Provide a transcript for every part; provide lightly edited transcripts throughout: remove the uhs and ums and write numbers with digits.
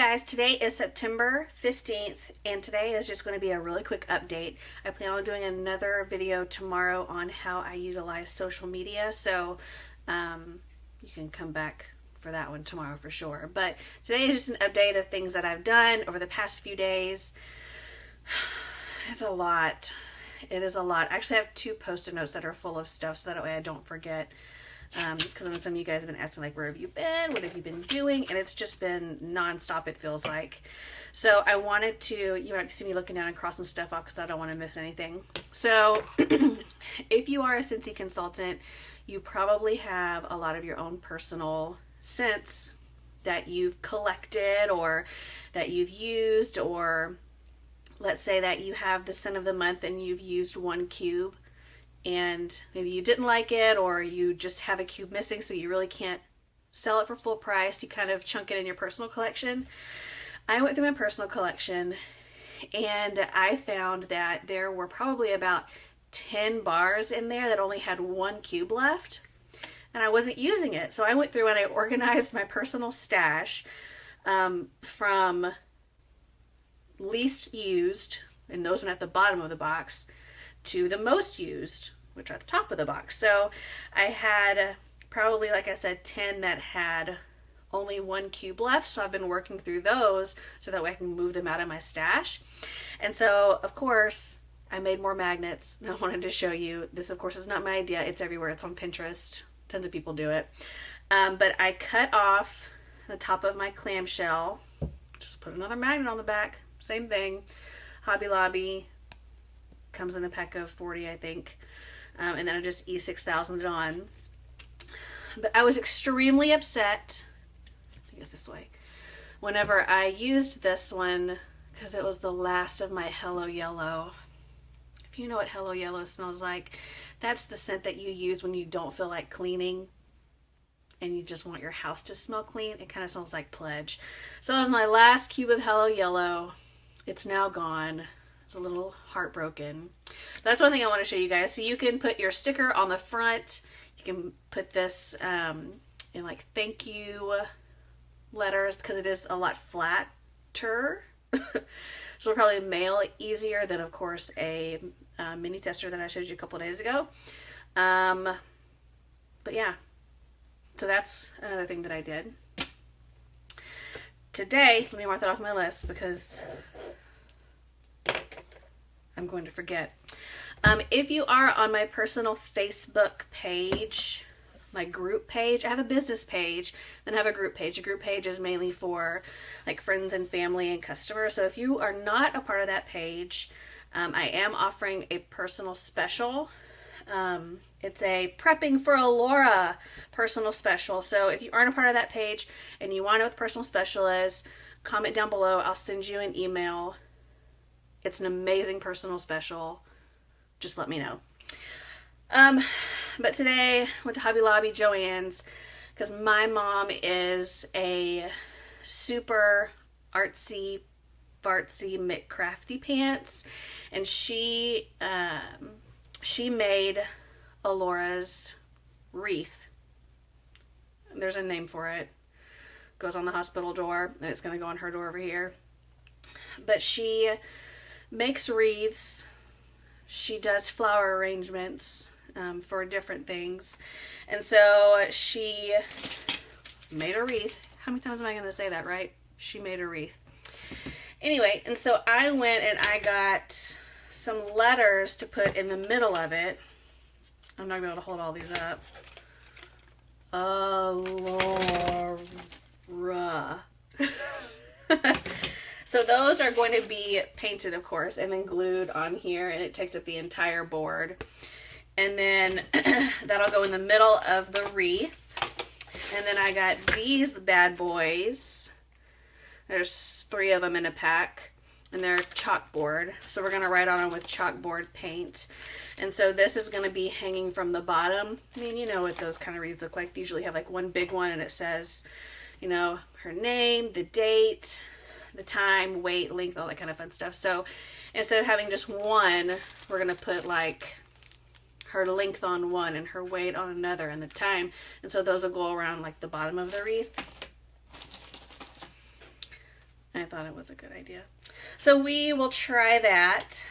guys, today is September 15th and today is just going to be a really quick update. I plan on doing another video tomorrow on how I utilize social media, so you can come back for that one tomorrow for sure. But today is just an update of things that I've done over the past few days. It's a lot. It is a lot. I actually have 2 post-it notes that are full of stuff so that way I don't forget. Because I know some of you guys have been asking, like, where have you been? What have you been doing? And it's just been nonstop, it feels like. So I wanted to, you might see me looking down and crossing stuff off because I don't want to miss anything. So if you are a Scentsy consultant, you probably have a lot of your own personal scents that you've collected or that you've used, or let's say that you have the scent of the month and you've used 1 cube. And maybe you didn't like it, or you just have a cube missing, so you really can't sell it for full price. You kind of chunk it in your personal collection. I went through my personal collection and I found that there were probably about 10 bars in there that only had 1 cube left, and I wasn't using it. So I went through and I organized my personal stash from least used, and those went at the bottom of the box, to the most used, which are at the top of the box. So I had probably, like I said, 10 that had only 1 cube left. So I've been working through those so that way I can move them out of my stash. And so, of course, I made more magnets. And I wanted to show you. This, of course, is not my idea. It's everywhere. It's on Pinterest. Tons of people do it. But I cut off the top of my clamshell. Just put another magnet on the back. Same thing. Hobby Lobby. Comes in a pack of 40, I think. And then I just E6000'd it on. But I was extremely upset, I think it's this way, whenever I used this one, because it was the last of my Hello Yellow. If you know what Hello Yellow smells like, that's the scent that you use when you don't feel like cleaning and you just want your house to smell clean. It kind of smells like Pledge. So it was my last cube of Hello Yellow. It's now gone. It's a little heartbroken. That's one thing I want to show you guys. So you can put your sticker on the front. You can put this in like thank you letters, because it is a lot flatter. So it'll probably mail easier than, of course, a mini tester that I showed you a couple of days ago. But yeah, so that's another thing that I did. Today, let me mark that off my list because I'm going to forget. If you are on my personal Facebook page, my group page, I have a business page, then I have a group page. A group page is mainly for like friends and family and customers. So if you are not a part of that page, I am offering a personal special. It's a prepping for Allura personal special. So if you aren't a part of that page and you want to know what the personal special is, comment down below. I'll send you an email. It's an amazing personal special. Just let me know. But today, went to Hobby Lobby, Joann's, because my mom is a super artsy, fartsy, crafty pants, and she made Allura's Wreath. There's a name for it. Goes on the hospital door, and it's going to go on her door over here. But she makes wreaths. She does flower arrangements for different things. And so she made a wreath. How many times am I going to say that, right? She made a wreath. Anyway, and so I went and I got some letters to put in the middle of it. I'm not going to be able to hold all these up. Allura. So those are going to be painted, of course, and then glued on here, and it takes up the entire board. And then that'll go in the middle of the wreath. And then I got these bad boys. There's 3 of them in a pack, and they're chalkboard. So we're going to write on them with chalkboard paint. And so this is going to be hanging from the bottom. I mean, you know what those kind of wreaths look like. They usually have like one big one, and it says, you know, her name, the date, the time, weight, length, all that kind of fun stuff. So instead of having just one, we're going to put like her length on one and her weight on another and the time. And so those will go around like the bottom of the wreath. I thought it was a good idea. So we will try that.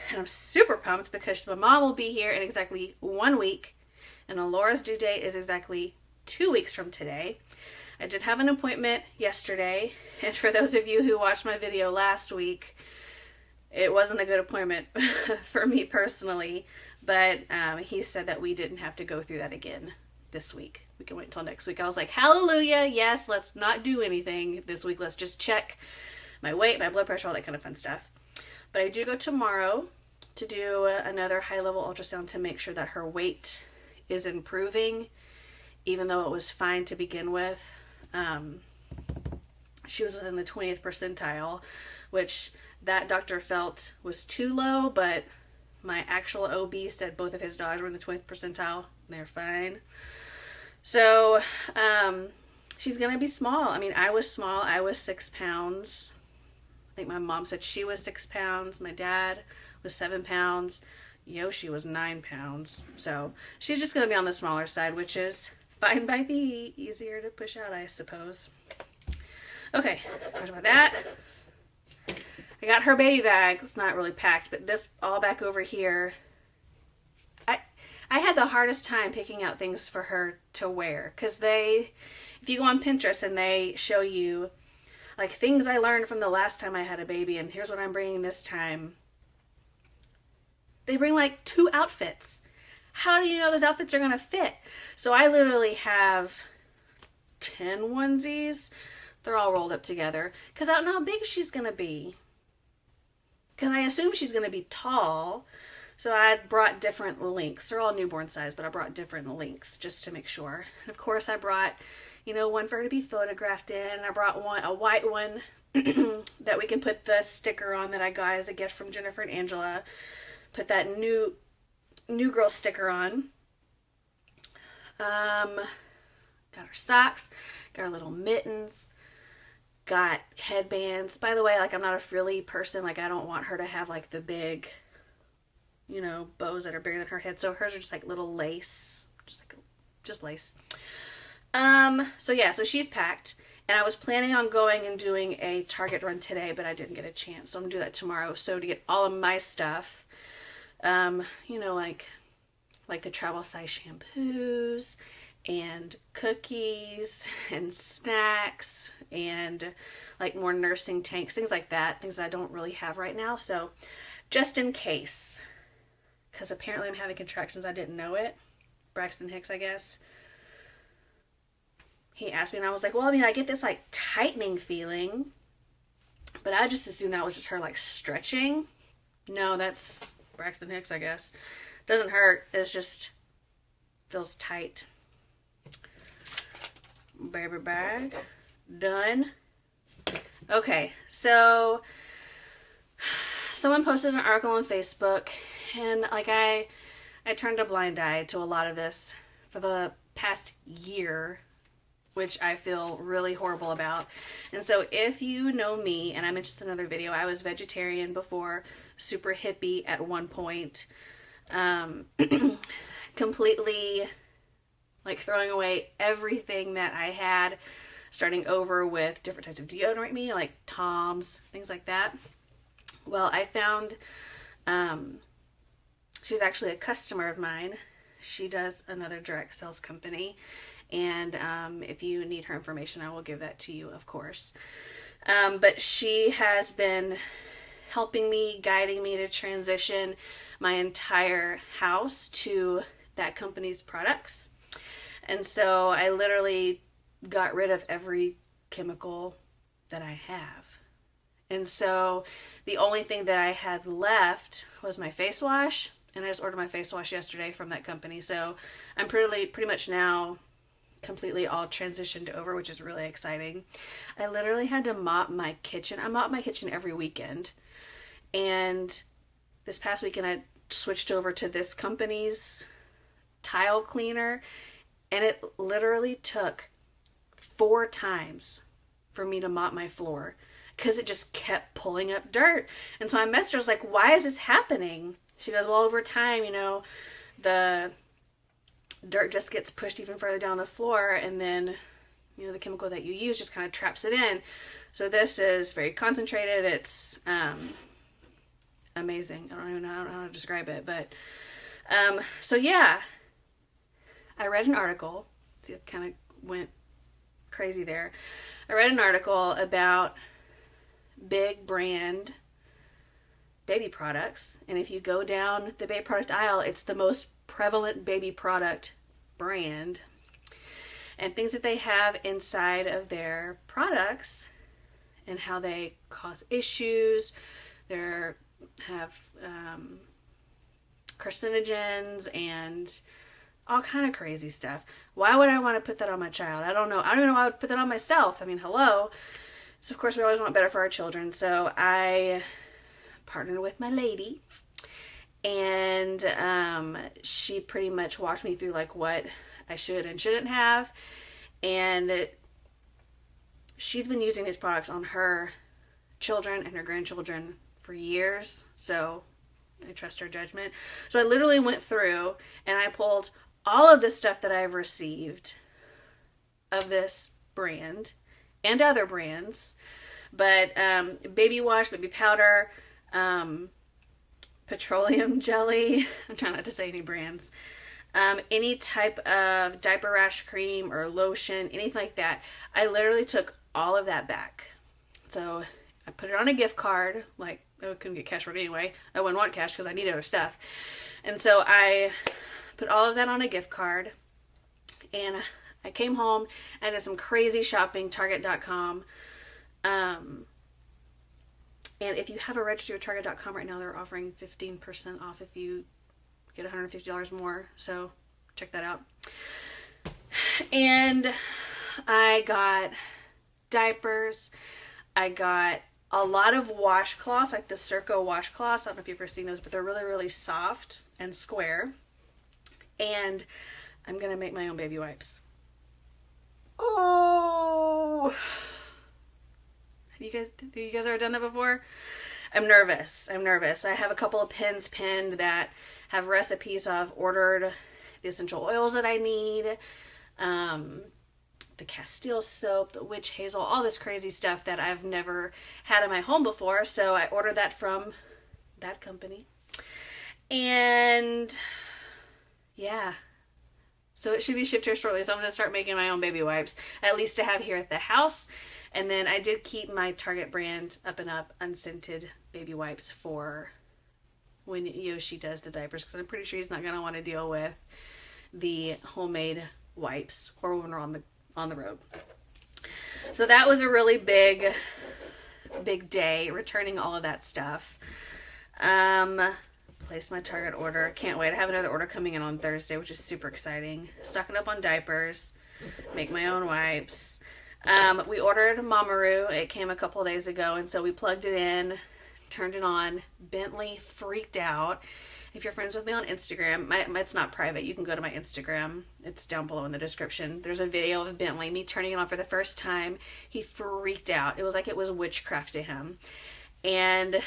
And I'm super pumped because my mom will be here in exactly 1 week. And Alora's due date is exactly 2 weeks from today. I did have an appointment yesterday. And for those of you who watched my video last week, it wasn't a good appointment for me personally. But he said that we didn't have to go through that again this week. We can wait until next week. I was like, hallelujah, yes, let's not do anything this week. Let's just check my weight, my blood pressure, all that kind of fun stuff. But I do go tomorrow to do another high-level ultrasound to make sure that her weight is improving, even though it was fine to begin with. She was within the 20th percentile, which that doctor felt was too low, but my actual OB said both of his dogs were in the 20th percentile. They're fine. So, she's going to be small. I mean, I was small. I was 6 pounds. I think my mom said she was 6 pounds. My dad was 7 pounds. Yoshi was 9 pounds. So, she's just going to be on the smaller side, which is fine by me. Easier to push out, I suppose. Okay, talked about that. I got her baby bag. It's not really packed, but this all back over here. I had the hardest time picking out things for her to wear because if you go on Pinterest and they show you like things I learned from the last time I had a baby and here's what I'm bringing this time. They bring like 2 outfits. How do you know those outfits are going to fit? So I literally have 10 onesies. They're all rolled up together because I don't know how big she's going to be. Because I assume she's going to be tall. So I brought different lengths. They're all newborn size, but I brought different lengths just to make sure. And of course I brought, one for her to be photographed in. I brought a white one that we can put the sticker on that I got as a gift from Jennifer and Angela. Put that new girl sticker on. Got her socks. Got her little mittens. Got headbands. By the way, like I'm not a frilly person. Like I don't want her to have like the big, bows that are bigger than her head. So hers are just like little lace. Just lace. So she's packed. And I was planning on going and doing a Target run today, but I didn't get a chance. So I'm going to do that tomorrow. So to get all of my stuff, like the travel size shampoos and cookies and snacks and like more nursing tanks, things like that, things that I don't really have right now. So just in case, because apparently I'm having contractions, I didn't know it. Braxton Hicks, I guess. He asked me and I was like, well, I get this like tightening feeling, but I just assumed that was just her like stretching. No, that's Braxton Hicks, I guess. Doesn't hurt. It's just feels tight. Baby bag. Done. Okay, so someone posted an article on Facebook and like I turned a blind eye to a lot of this for the past year, which I feel really horrible about. And so if you know me, and I mentioned in another video, I was vegetarian before, super hippie at one point, completely like throwing away everything that I had, starting over with different types of deodorant, like Tom's, things like that. Well, I found, she's actually a customer of mine. She does another direct sales company. And if you need her information, I will give that to you, of course. But she has been helping me, guiding me to transition my entire house to that company's products. And so I literally got rid of every chemical that I have. And so the only thing that I had left was my face wash. And I just ordered my face wash yesterday from that company. So I'm pretty much now completely all transitioned over, which is really exciting. I literally had to mop my kitchen. I mop my kitchen every weekend. And this past weekend I switched over to this company's tile cleaner. And it literally took 4 times for me to mop my floor because it just kept pulling up dirt. And so I messaged her, I was like, why is this happening? She goes, well, over time, the dirt just gets pushed even further down the floor, and then, the chemical that you use just kind of traps it in. So this is very concentrated. It's amazing. I don't even know how to describe it, but so yeah, I read an article. See, it kind of went crazy there. I read an article about big brand baby products, and if you go down the baby product aisle, it's the most prevalent baby product brand, and things that they have inside of their products and how they cause issues. They have carcinogens and all kind of crazy stuff. Why would I want to put that on my child? I don't know. I don't even know why I would put that on myself. I mean, hello. So of course we always want better for our children. So I partnered with my lady, and she pretty much walked me through like what I should and shouldn't have. And she's been using these products on her children and her grandchildren for years. So I trust her judgment. So I literally went through and I pulled all of the stuff that I've received of this brand and other brands, but baby wash, baby powder, petroleum jelly, I'm trying not to say any brands, any type of diaper rash cream or lotion, anything like that. I literally took all of that back. So I put it on a gift card. Like, I couldn't get cash for it anyway. I wouldn't want cash because I need other stuff. And so I put all of that on a gift card, and I came home and did some crazy shopping, Target.com. And if you have a register with Target.com right now, they're offering 15% off if you get $150 more. So check that out. And I got diapers. I got a lot of washcloths, like the Circo washcloths. I don't know if you've ever seen those, but they're really, really soft and square. And I'm going to make my own baby wipes. Oh! Have you guys ever done that before? I'm nervous. I have a couple of pins pinned that have recipes. I've ordered the essential oils that I need, the Castile soap, the witch hazel, all this crazy stuff that I've never had in my home before. So I ordered that from that company. And yeah, so it should be shipped here shortly. So I'm going to start making my own baby wipes, at least to have here at the house. And then I did keep my Target brand Up and Up unscented baby wipes for when Yoshi does the diapers, because I'm pretty sure he's not going to want to deal with the homemade wipes or when we're on the road. So that was a really big day, returning all of that stuff. Placed my Target order. Can't wait. I have another order coming in on Thursday, which is super exciting. Stocking up on diapers. Make my own wipes. We ordered mamaRoo. It came a couple days ago, and so we plugged it in, turned it on. Bentley freaked out. If you're friends with me on Instagram, it's not private. You can go to my Instagram. It's down below in the description. There's a video of Bentley, me turning it on for the first time. He freaked out. It was like it was witchcraft to him. And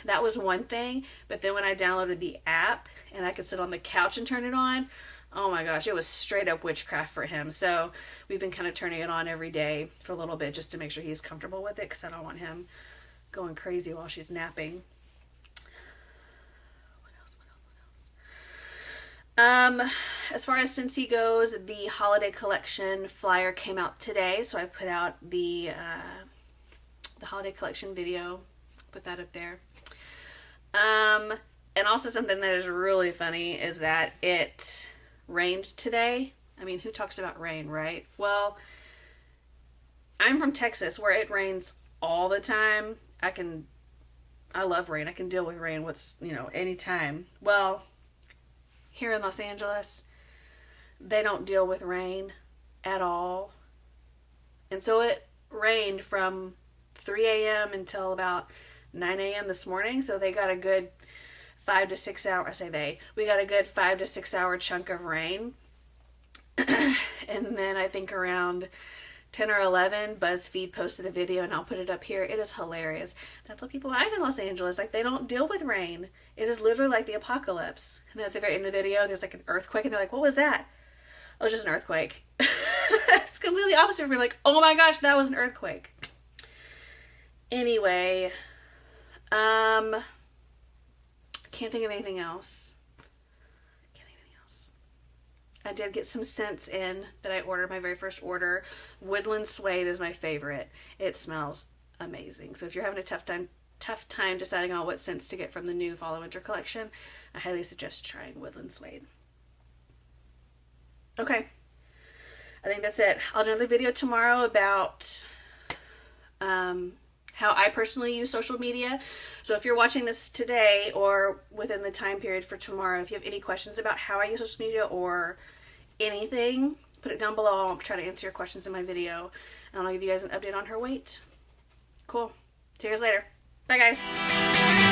that was one thing. But then when I downloaded the app and I could sit on the couch and turn it on, oh my gosh, it was straight up witchcraft for him. So we've been kind of turning it on every day for a little bit just to make sure he's comfortable with it, because I don't want him going crazy while she's napping. As far as Scentsy goes, the holiday collection flyer came out today, so I put out the holiday collection video, put that up there. And also something that is really funny is that it rained today. I mean, who talks about rain, right? Well, I'm from Texas, where it rains all the time. I love rain. I can deal with rain anytime. Well, here in Los Angeles, they don't deal with rain at all. And so it rained from 3 a.m. until about 9 a.m. this morning. So they got a good 5 to 6 hour, we got a good 5 to 6 hour chunk of rain. And then I think around 10 or 11, BuzzFeed posted a video, and I'll put it up here. It is hilarious. That's what people act in Los Angeles. Like, they don't deal with rain. It is literally like the apocalypse. And then at the very end of the video, there's like an earthquake, and they're like, what was that? Oh, it's just an earthquake. It's completely opposite for me. Like, oh my gosh, that was an earthquake. Anyway, can't think of anything else. I did get some scents in that I ordered, my very first order. Woodland Suede is my favorite. It smells amazing. So if you're having a tough time deciding on what scents to get from the new fall winter collection, I highly suggest trying Woodland Suede. Okay, I think that's it. I'll do another video tomorrow about how I personally use social media. So if you're watching this today or within the time period for tomorrow, if you have any questions about how I use social media or anything, put it down below. I'll try to answer your questions in my video, and I'll give you guys an update on her weight. Cool. See you guys later. Bye, guys.